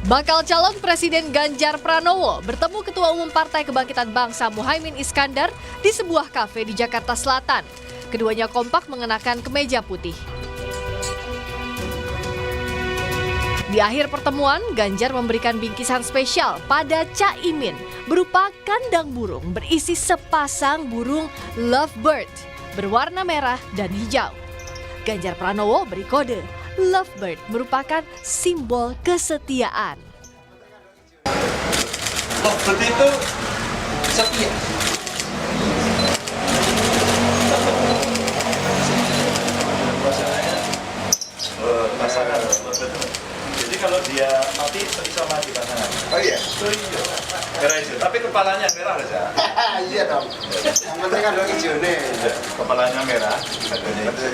Bakal calon Presiden Ganjar Pranowo bertemu Ketua Umum Partai Kebangkitan Bangsa Muhaimin Iskandar di sebuah kafe di Jakarta Selatan. Keduanya kompak mengenakan kemeja putih. Di akhir pertemuan, Ganjar memberikan bingkisan spesial pada Caimin berupa kandang burung berisi sepasang burung lovebird berwarna merah dan hijau. Ganjar Pranowo beri kode, lovebird merupakan simbol kesetiaan. Lovebird itu setia. Pasangan. Jadi kalau dia mati bisa mati pasangan. Oh iya? Oh iya. Merah hijau. Tapi kepalanya merah aja. Iya dong. Yang penting kan hijau nih. Kepalanya merah, badannya hijau.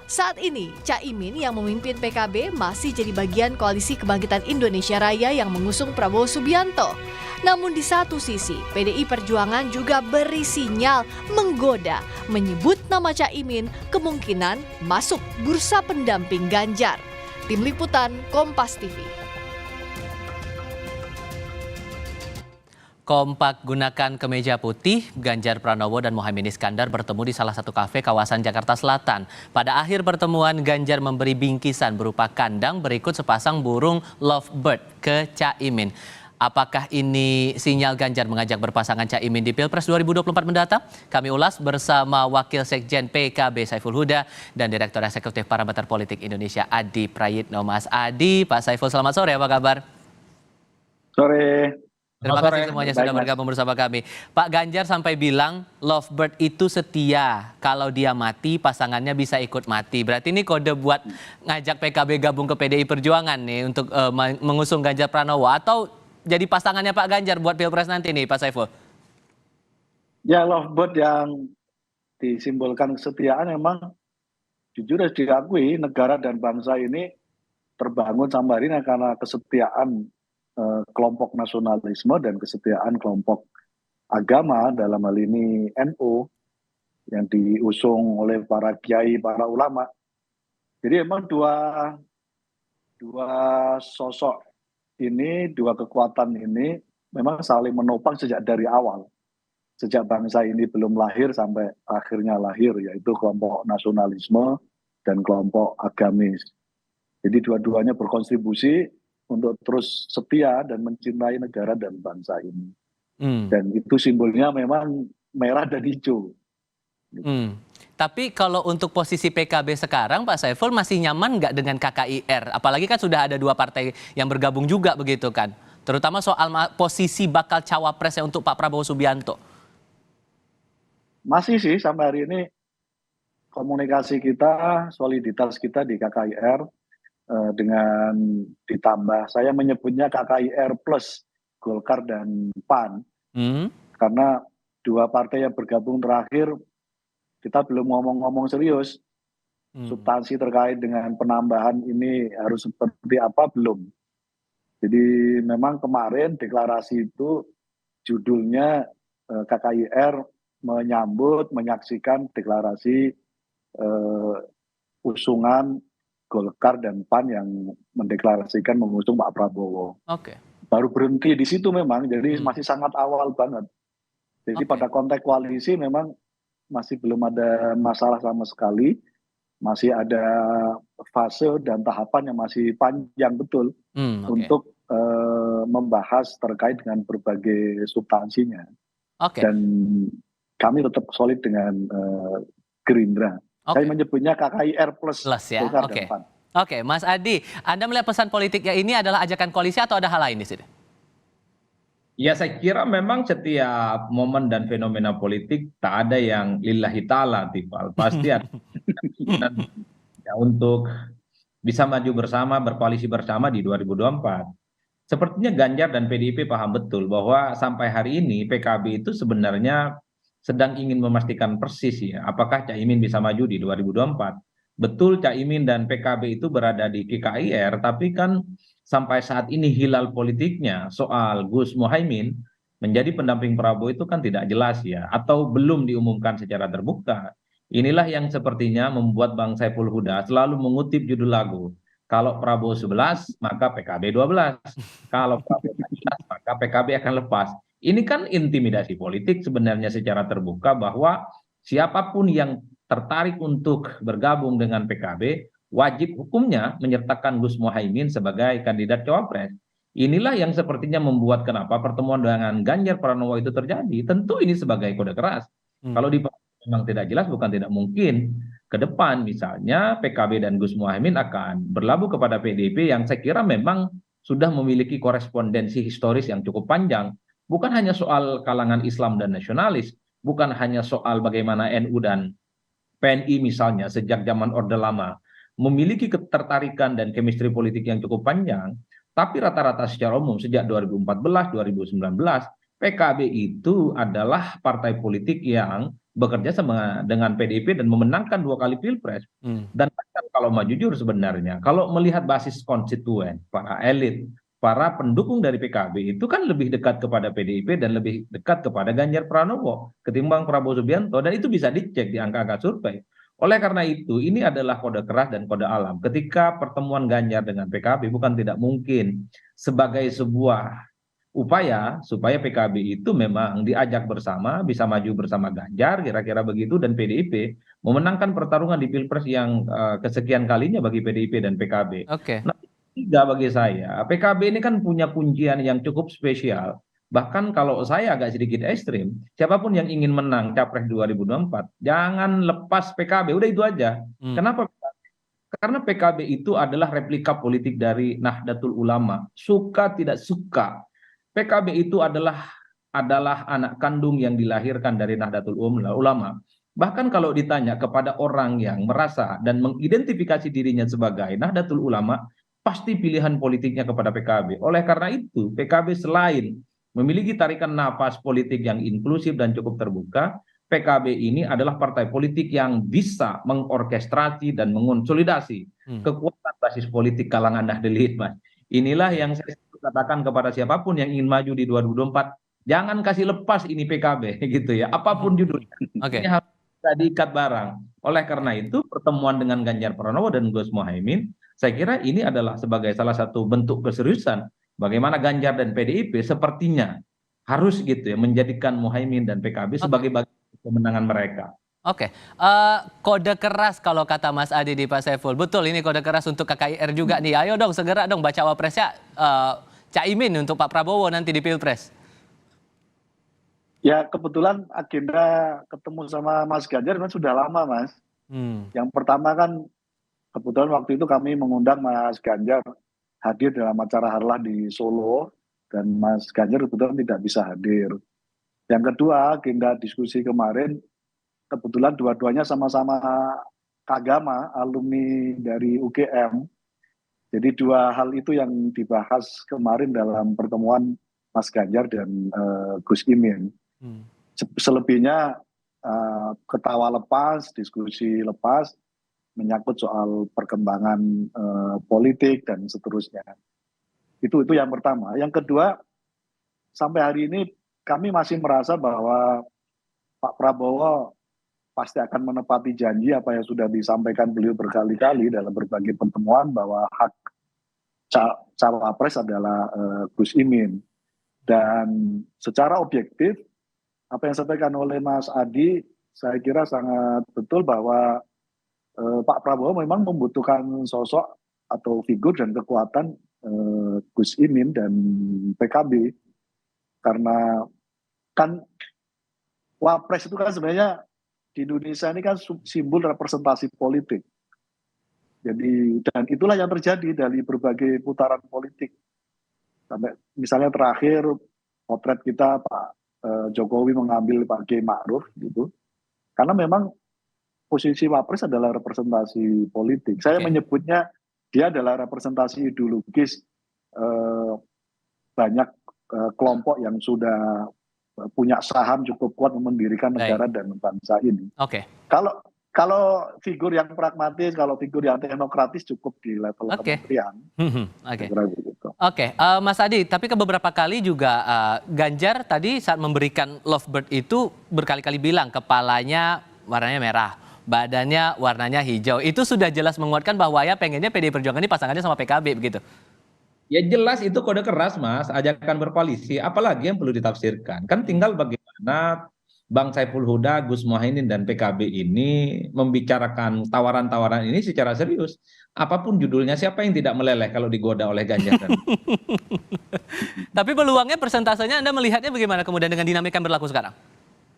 Saat ini, Caimin yang memimpin PKB masih jadi bagian Koalisi Kebangkitan Indonesia Raya yang mengusung Prabowo Subianto. Namun di satu sisi, PDI Perjuangan juga beri sinyal menggoda menyebut nama Caimin kemungkinan masuk bursa pendamping Ganjar. Tim Liputan Kompas TV. Kompak gunakan kemeja putih, Ganjar Pranowo dan Muhaimin Iskandar bertemu di salah satu kafe kawasan Jakarta Selatan. Pada akhir pertemuan, Ganjar memberi bingkisan berupa kandang berikut sepasang burung lovebird ke Caimin. Apakah ini sinyal Ganjar mengajak berpasangan Caimin di Pilpres 2024 mendatang? Kami ulas bersama Wakil Sekjen PKB Saiful Huda dan Direktur Eksekutif Parameter Politik Indonesia Adi Prayitno. Mas Adi, Pak Saiful, selamat sore, apa kabar? Sore. Terima kasih semuanya sudah bergabung bersama kami. Pak Ganjar sampai bilang lovebird itu setia. Kalau dia mati, pasangannya bisa ikut mati. Berarti ini kode buat ngajak PKB gabung ke PDI Perjuangan nih untuk mengusung Ganjar Pranowo. Atau jadi pasangannya Pak Ganjar buat Pilpres nanti nih Pak Saiful? Ya, lovebird yang disimbolkan kesetiaan memang jujur harus diakui negara dan bangsa ini terbangun sampai hari ini karena kesetiaan kelompok nasionalisme dan kesetiaan kelompok agama, dalam hal ini NU yang diusung oleh para kiai, para ulama. Jadi memang dua sosok ini, dua kekuatan ini memang saling menopang sejak dari awal. Sejak bangsa ini belum lahir sampai akhirnya lahir, yaitu kelompok nasionalisme dan kelompok agamis. Jadi dua-duanya berkontribusi untuk terus setia dan mencintai negara dan bangsa ini. Dan itu simbolnya memang merah dan hijau. Tapi kalau untuk posisi PKB sekarang, Pak Saiful masih nyaman nggak dengan KKIR? Apalagi kan sudah ada dua partai yang bergabung juga begitu kan? Terutama soal posisi bakal cawapresnya untuk Pak Prabowo Subianto. Masih sih sampai hari ini komunikasi kita, soliditas kita di KKIR dengan ditambah, saya menyebutnya KKIR plus Golkar dan PAN. Karena dua partai yang bergabung terakhir, kita belum ngomong-ngomong serius. Substansi terkait dengan penambahan ini harus seperti apa, belum. Jadi memang kemarin deklarasi itu judulnya KKIR menyambut, menyaksikan deklarasi usungan Golkar dan PAN yang mendeklarasikan mengusung Pak Prabowo. Oke. Baru berhenti di situ memang, jadi masih sangat awal banget. Jadi pada konteks koalisi memang masih belum ada masalah sama sekali, masih ada fase dan tahapan yang masih panjang betul untuk membahas terkait dengan berbagai substansinya. Dan kami tetap solid dengan Gerindra. Saya menyebutnya KKIR plus ya. Oke, Mas Adi, Anda melihat pesan politiknya ini adalah ajakan koalisi atau ada hal lain di sini? Ya, saya kira memang setiap momen dan fenomena politik tak ada yang lillahi ta'ala, Tifal. Pasti ada ya, untuk bisa maju bersama, berkoalisi bersama di 2024. Sepertinya Ganjar dan PDIP paham betul bahwa sampai hari ini PKB itu sebenarnya sedang ingin memastikan persis ya, apakah Caimin bisa maju di 2024. Betul Caimin dan PKB itu berada di KKIR, tapi kan sampai saat ini hilal politiknya soal Gus Muhaimin menjadi pendamping Prabowo itu kan tidak jelas ya, atau belum diumumkan secara terbuka. Inilah yang sepertinya membuat Bang Saiful Huda selalu mengutip judul lagu, Kalau Prabowo 11, maka PKB 12. Kalau Prabowo 11, maka PKB akan lepas. Ini kan intimidasi politik sebenarnya secara terbuka bahwa siapapun yang tertarik untuk bergabung dengan PKB, wajib hukumnya menyertakan Gus Muhaimin sebagai kandidat cawapres. Inilah yang sepertinya membuat kenapa pertemuan dengan Ganjar Pranowo itu terjadi. Tentu ini sebagai kode keras. Kalau di memang tidak jelas, bukan tidak mungkin ke depan misalnya PKB dan Gus Muhaimin akan berlabuh kepada PDIP yang saya kira memang sudah memiliki korespondensi historis yang cukup panjang. Bukan hanya soal kalangan Islam dan nasionalis, bukan hanya soal bagaimana NU dan PNI misalnya sejak zaman Orde Lama memiliki ketertarikan dan chemistry politik yang cukup panjang, tapi rata-rata secara umum sejak 2014, 2019, PKB itu adalah partai politik yang bekerja sama dengan PDIP dan memenangkan 2 kali pilpres. Dan kalau mau jujur sebenarnya, kalau melihat basis konstituen, para elit, para pendukung dari PKB itu kan lebih dekat kepada PDIP dan lebih dekat kepada Ganjar Pranowo ketimbang Prabowo Subianto, dan itu bisa dicek di angka-angka survei. Oleh karena itu, ini adalah kode keras dan kode alam. Ketika pertemuan Ganjar dengan PKB bukan tidak mungkin sebagai sebuah upaya supaya PKB itu memang diajak bersama, bisa maju bersama Ganjar, kira-kira begitu, dan PDIP memenangkan pertarungan di Pilpres yang kesekian kalinya bagi PDIP dan PKB. Oke. Nah, tiga bagi saya, PKB ini kan punya kuncian yang cukup spesial. Bahkan kalau saya agak sedikit ekstrim, siapapun yang ingin menang Capres 2024, jangan lepas PKB, udah itu aja. Kenapa? Karena PKB itu adalah replika politik dari Nahdlatul Ulama. Suka tidak suka, PKB itu adalah anak kandung yang dilahirkan dari Nahdlatul Ulama. Bahkan kalau ditanya kepada orang yang merasa dan mengidentifikasi dirinya sebagai Nahdlatul Ulama, pasti pilihan politiknya kepada PKB. Oleh karena itu, PKB selain memiliki tarikan nafas politik yang inklusif dan cukup terbuka, PKB ini adalah partai politik yang bisa mengorkestrasi dan mengonsolidasi kekuatan basis politik kalangan Nahdliyin, Mas. Inilah yang saya katakan kepada siapapun yang ingin maju di 2024, jangan kasih lepas ini PKB gitu ya, apapun judulnya. Ini harus diikat barang. Oleh karena itu, pertemuan dengan Ganjar Pranowo dan Gus Muhaimin, saya kira ini adalah sebagai salah satu bentuk keseriusan bagaimana Ganjar dan PDIP sepertinya harus gitu ya menjadikan Muhaimin dan PKB sebagai bagian kemenangan mereka. Oke, kode keras kalau kata Mas Adi di Pak Saiful. Betul, ini kode keras untuk KKIR juga nih. Ayo dong, segera dong baca wapresnya Caimin untuk Pak Prabowo nanti di Pilpres. Ya kebetulan agenda ketemu sama Mas Ganjar kan sudah lama, Mas. Yang pertama kan kebetulan waktu itu kami mengundang Mas Ganjar hadir dalam acara harlah di Solo, dan Mas Ganjar kebetulan tidak bisa hadir. Yang kedua, agenda diskusi kemarin kebetulan dua-duanya sama-sama Kagama, alumni dari UGM. Jadi dua hal itu yang dibahas kemarin dalam pertemuan Mas Ganjar dan Gus Imin. Selebihnya ketawa lepas, diskusi lepas, menyangkut soal perkembangan politik dan seterusnya. Itu yang pertama. Yang kedua, sampai hari ini kami masih merasa bahwa Pak Prabowo pasti akan menepati janji apa yang sudah disampaikan beliau berkali-kali dalam berbagai pertemuan, bahwa hak cawapres adalah Gus Imin. Dan secara objektif, apa yang disampaikan oleh Mas Adi, saya kira sangat betul bahwa Pak Prabowo memang membutuhkan sosok atau figur dan kekuatan Gus Imin dan PKB. Karena kan wapres itu kan sebenarnya di Indonesia ini kan simbol representasi politik. Jadi, dan itulah yang terjadi dari berbagai putaran politik. Sampai misalnya terakhir potret kita Pak Jokowi mengambil Pak Kiai Ma'ruf gitu. Karena memang posisi wapres adalah representasi politik. Saya menyebutnya dia adalah representasi ideologis banyak kelompok yang sudah punya saham cukup kuat mendirikan negara dan bangsa ini. Kalau figur yang pragmatis, kalau figur yang teknokratis cukup di level kementerian. Mas Adi, tapi beberapa kali juga Ganjar tadi saat memberikan lovebird itu berkali-kali bilang kepalanya warnanya merah, badannya warnanya hijau. Itu sudah jelas menguatkan bahwa ya pengennya PDI Perjuangan ini pasangannya sama PKB begitu. Ya jelas itu kode keras Mas, ajakan berkoalisi, apalagi yang perlu ditafsirkan. Kan tinggal bagaimana Bang Saiful Huda, Gus Muhaimin dan PKB ini membicarakan tawaran-tawaran ini secara serius. Apapun judulnya, siapa yang tidak meleleh kalau digoda oleh Ganjar dan Tapi peluangnya persentasenya Anda melihatnya bagaimana kemudian dengan dinamika yang berlaku sekarang?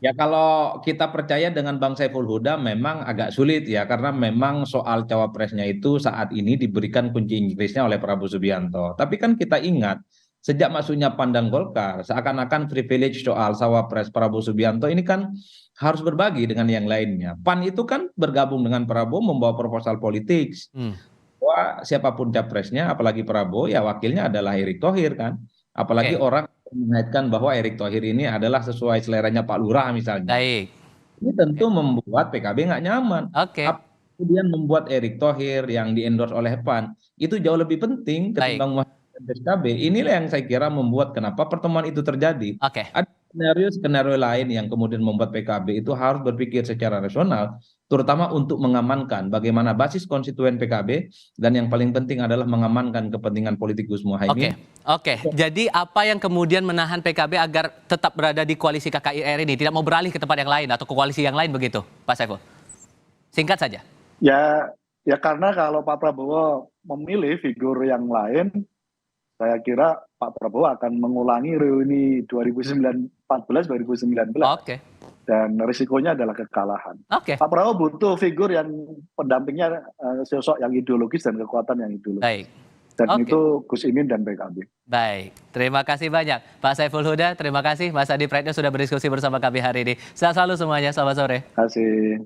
Ya kalau kita percaya dengan Bang Saiful Huda memang agak sulit ya, karena memang soal cawapresnya itu saat ini diberikan kunci Inggrisnya oleh Prabowo Subianto. Tapi kan kita ingat, sejak masuknya PAN dan Golkar, seakan-akan privilege soal cawapres Prabowo Subianto ini kan harus berbagi dengan yang lainnya. PAN itu kan bergabung dengan Prabowo membawa proposal politik. Bahwa siapapun capresnya, apalagi Prabowo, ya wakilnya adalah Erick Thohir kan. Apalagi Oke. orang mengaitkan bahwa Erick Thohir ini adalah sesuai seleranya Pak Lurah misalnya. Baik. Ini tentu membuat PKB nggak nyaman. Oke. Kemudian membuat Erick Thohir yang diendorse oleh PAN itu jauh lebih penting Baik. ketimbang Muhaimin dan PKB. Inilah yang saya kira membuat kenapa pertemuan itu terjadi. Oke. Ada skenario lain yang kemudian membuat PKB itu harus berpikir secara rasional, terutama untuk mengamankan bagaimana basis konstituen PKB dan yang paling penting adalah mengamankan kepentingan politik Gus Oke. Muhaimin. Oke. Jadi apa yang kemudian menahan PKB agar tetap berada di koalisi KKIR ini, tidak mau beralih ke tempat yang lain atau ke koalisi yang lain begitu, Pak Saiful? Singkat saja. Ya karena kalau Pak Prabowo memilih figur yang lain, saya kira Pak Prabowo akan mengulangi reuni 2014-2019 Oke. dan risikonya adalah kekalahan. Oke. Pak Prabowo butuh figur yang pendampingnya sosok yang ideologis dan kekuatan yang ideologis. Baik. Dan Oke. itu Gus Imin dan PKB. Baik, terima kasih banyak Pak Saiful Huda, terima kasih Mas Adi Praetno sudah berdiskusi bersama kami hari ini. Sehat selalu semuanya, selamat sore. Terima kasih.